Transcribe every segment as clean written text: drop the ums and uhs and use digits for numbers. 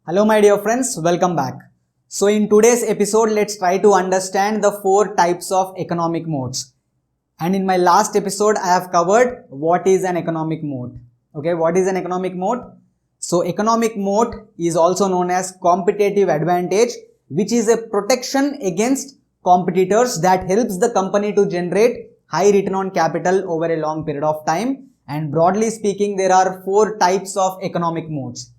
Hello my dear friends, welcome back. So in today's episode, let's try to understand the 4 types of economic modes. And in my last episode, I have covered what is an economic mode. Okay, what is an economic mode? So economic mode is also known as competitive advantage, which is a protection against competitors that helps the company to generate high return on capital over a long period of time. And broadly speaking, there are 4 types of economic modes.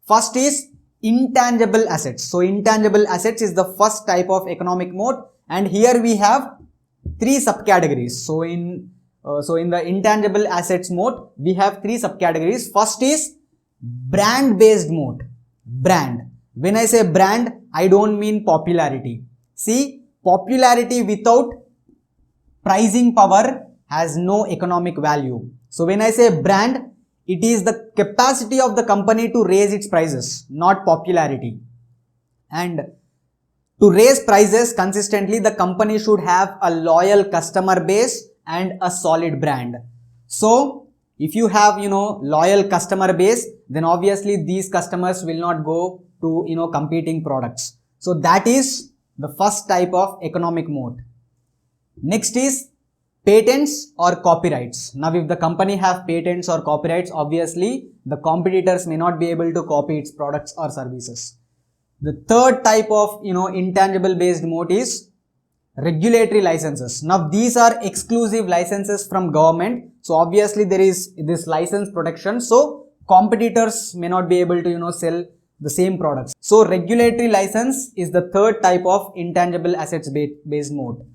First is intangible assets. So intangible assets is the first type of economic mode, and here we have 3 subcategories. So in the intangible assets mode, we have 3 subcategories. First is brand based mode. Brand. When I say brand, I don't mean popularity. See, popularity without pricing power has no economic value. So when I say brand, it is the capacity of the company to raise its prices, not popularity. And to raise prices consistently, the company should have a loyal customer base and a solid brand. So if you have, loyal customer base, then obviously these customers will not go to, competing products. So that is the first type of economic mode. Next is patents or copyrights. Now if the company have patents or copyrights, obviously the competitors may not be able to copy its products or services. The third type of intangible based mode is regulatory licenses. Now these are exclusive licenses from government, so obviously there is this license protection, so competitors may not be able to sell the same products. So regulatory license is the third type of intangible assets based mode.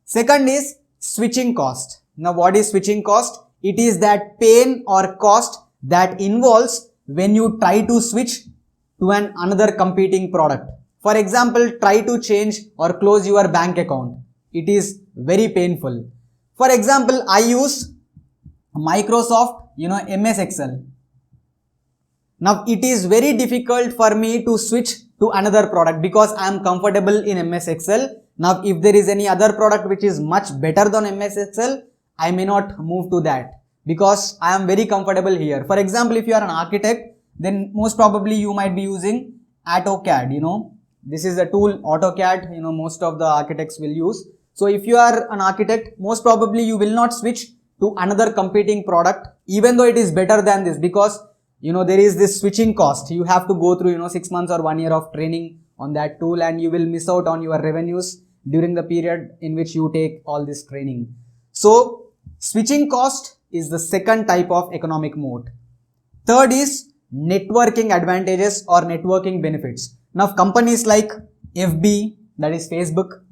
Second is switching cost. Now what is switching cost? It is that pain or cost that involves when you try to switch to another competing product. For example, try to change or close your bank account. It is very painful. For example, I use Microsoft, MS Excel. Now it is very difficult for me to switch to another product because I am comfortable in MS Excel. Now if there is any other product which is much better than MS Excel, I may not move to that because I am very comfortable here. For example, if you are an architect, then most probably you might be using AutoCAD. This is a tool, AutoCAD, most of the architects will use. So if you are an architect, most probably you will not switch to another competing product even though it is better than this, because there is this switching cost. You have to go through 6 months or 1 year of training on that tool, and you will miss out on your revenues during the period in which you take all this training. So switching cost is the second type of economic mode. Third is networking advantages or networking benefits. Now companies like FB, that is Facebook,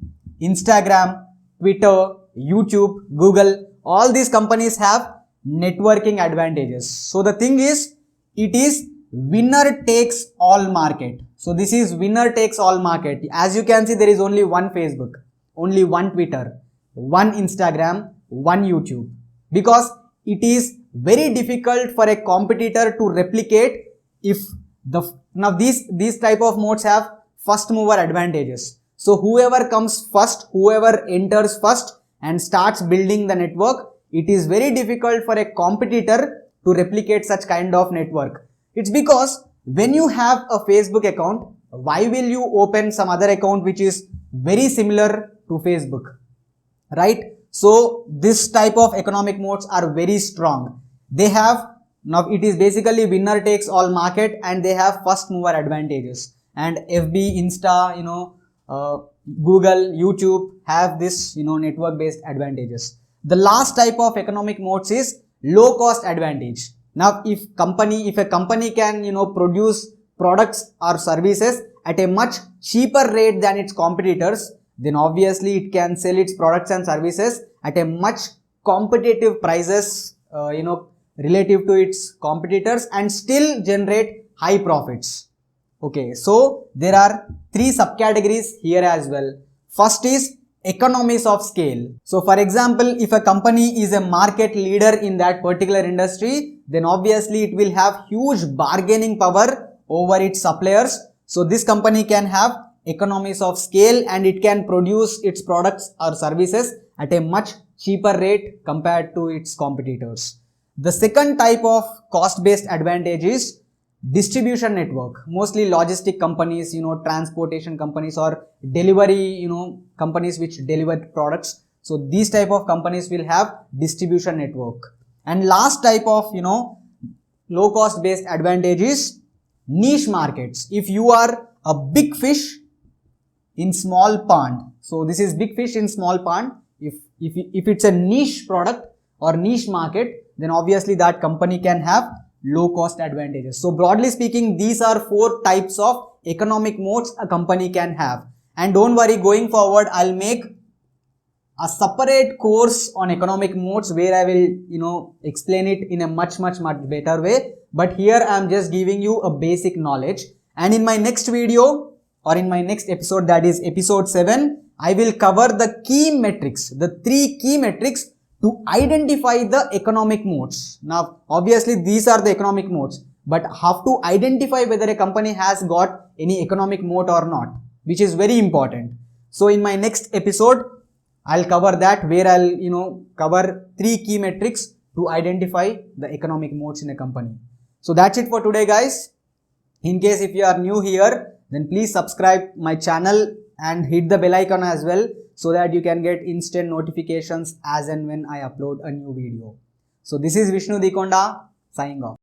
Instagram, Twitter, YouTube, Google, all these companies have networking advantages. So the thing is, it is winner takes all market. So this is winner takes all market. As you can see, there is only one Facebook, only one Twitter, one Instagram, one YouTube, because it is very difficult for a competitor to replicate. Now these type of modes have first mover advantages. So whoever comes first, whoever enters first and starts building the network, it is very difficult for a competitor to replicate such kind of network. It's because when you have a Facebook account, why will you open some other account which is very similar to Facebook, right? So this type of economic modes are very strong. They have, now it is basically winner takes all market, and they have first mover advantages. And FB, Insta, Google, YouTube have this, network based advantages. The last type of economic modes is low cost advantage. Now if a company can produce products or services at a much cheaper rate than its competitors, then obviously it can sell its products and services at a much competitive prices relative to its competitors and still generate high profits. Okay, so there are 3 subcategories here as well. First is economies of scale. So for example, if a company is a market leader in that particular industry, then obviously it will have huge bargaining power over its suppliers. So this company can have economies of scale and it can produce its products or services at a much cheaper rate compared to its competitors. The second type of cost based advantage is distribution network, mostly logistic companies, transportation companies or delivery, companies which deliver products. So these type of companies will have distribution network. And last type of, low cost based advantage is niche markets. If you are a big fish in small pond, so this is big fish in small pond. If it's a niche product or niche market, then obviously that company can have low cost advantages. So broadly speaking, these are 4 types of economic modes a company can have. And don't worry, going forward I'll make a separate course on economic modes where I will explain it in a much better way. But here I am just giving you a basic knowledge, and in my next video or in my next episode, that is episode 7, I will cover the key metrics, the 3 key metrics to identify the economic modes. Now obviously these are the economic modes, but how to identify whether a company has got any economic mode or not, which is very important. So in my next episode I'll cover that, where I'll cover 3 key metrics to identify the economic modes in a company. So that's it for today, guys. In case if you are new here, then please subscribe my channel and hit the bell icon as well, so that you can get instant notifications as and when I upload a new video. So this is Vishnu Dekonda signing off.